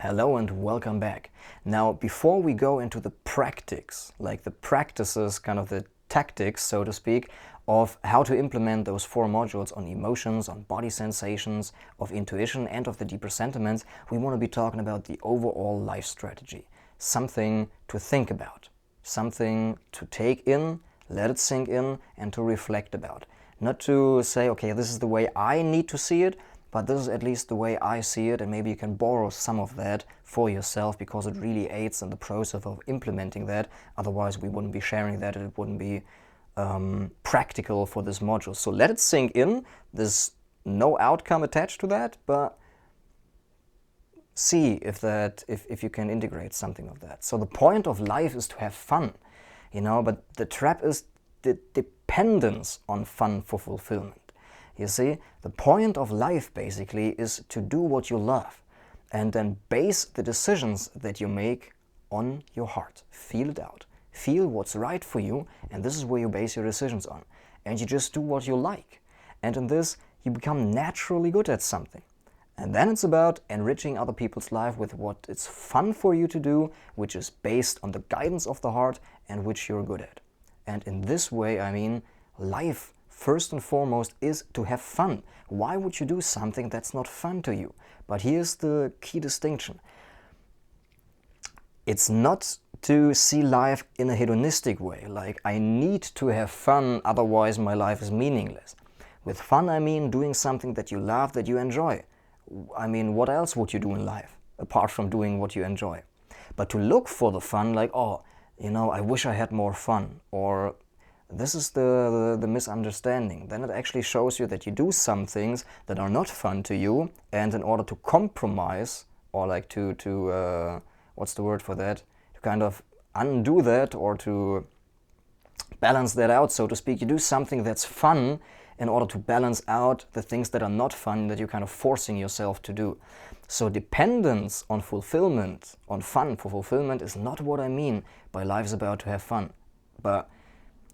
Hello and welcome back. Now, before we go into the practice, like the practices, kind of the tactics, so to speak, of how to implement those 4 modules on emotions, on body sensations, of intuition and of the deeper sentiments, we want to be talking about the overall life strategy. Something to think about, something to take in, let it sink in, and to reflect about. Not to say, okay, this is the way I need to see it, but this is at least the way I see it, and maybe you can borrow some of that for yourself because it really aids in the process of implementing that. Otherwise, we wouldn't be sharing that, and it wouldn't be practical for this module. So let it sink in. There's no outcome attached to that, but see if you can integrate something of that. So the point of life is to have fun, but the trap is the dependence on fun for fulfillment. You see, the point of life basically is to do what you love and then base the decisions that you make on your heart. Feel it out. Feel what's right for you, and this is where you base your decisions on. And you just do what you like. And in this, you become naturally good at something. And then it's about enriching other people's life with what it's fun for you to do, which is based on the guidance of the heart and which you're good at. And in this way, I mean, life first and foremost is to have fun. Why would you do something that's not fun to you? But here's the key distinction. It's not to see life in a hedonistic way, like I need to have fun, otherwise my life is meaningless. With fun I mean doing something that you love, that you enjoy. I mean, what else would you do in life, apart from doing what you enjoy? But to look for the fun, like, I wish I had more fun, or this is the misunderstanding. Then it actually shows you that you do some things that are not fun to you, and in order to compromise, or like to what's the word for that? To kind of undo that, or to balance that out, so to speak. You do something that's fun in order to balance out the things that are not fun, that you're kind of forcing yourself to do. So dependence on fulfillment, on fun for fulfillment, is not what I mean by life is about to have fun. But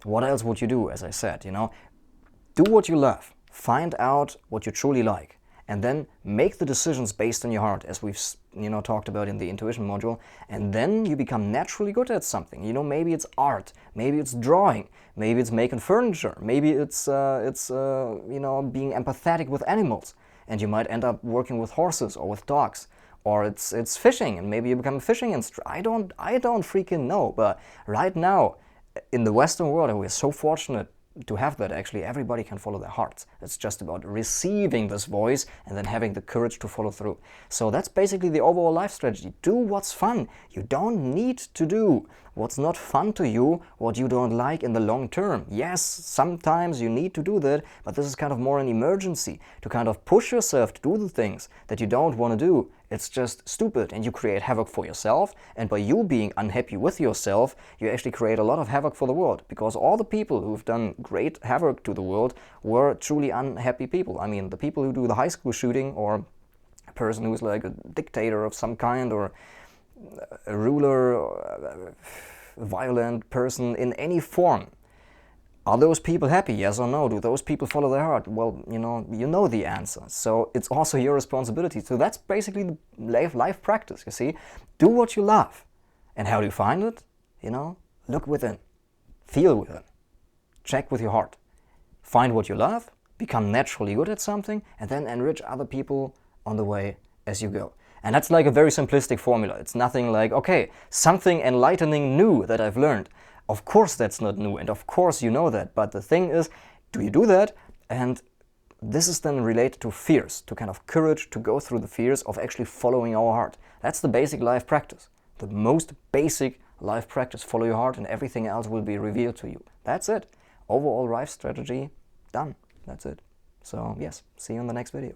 what else would you do, as I said, Do what you love, find out what you truly like, and then make the decisions based on your heart, as we've talked about in the intuition module, and then you become naturally good at something. Maybe it's art, maybe it's drawing, maybe it's making furniture, maybe it's being empathetic with animals, and you might end up working with horses or with dogs. Or it's fishing, and maybe you become a fishing instructor. I don't freaking know, but right now, in the Western world, and we're so fortunate to have that, actually, everybody can follow their hearts. It's just about receiving this voice and then having the courage to follow through. So that's basically the overall life strategy. Do what's fun. You don't need to do what's not fun to you, what you don't like in the long term. Yes, sometimes you need to do that, but this is kind of more an emergency to kind of push yourself to do the things that you don't want to do. It's just stupid, and you create havoc for yourself, and by you being unhappy with yourself, you actually create a lot of havoc for the world, because all the people who've done great havoc to the world were truly unhappy people. I mean, the people who do the high school shooting, or a person who's like a dictator of some kind, or a ruler, or a violent person in any form. Are those people happy? Yes or no? Do those people follow their heart? Well, you know the answer. So it's also your responsibility. So that's basically the life practice, you see. Do what you love. And how do you find it? Look within. Feel within. Check with your heart. Find what you love, become naturally good at something, and then enrich other people on the way as you go. And that's like a very simplistic formula. It's nothing like, okay, something enlightening new that I've learned. Of course that's not new, and of course you know that, but the thing is, do you do that? And this is then related to fears, to kind of courage to go through the fears of actually following our heart. That's the basic life practice. The most basic life practice. Follow your heart and everything else will be revealed to you. That's it. Overall life strategy, done. That's it. So yes, see you in the next video.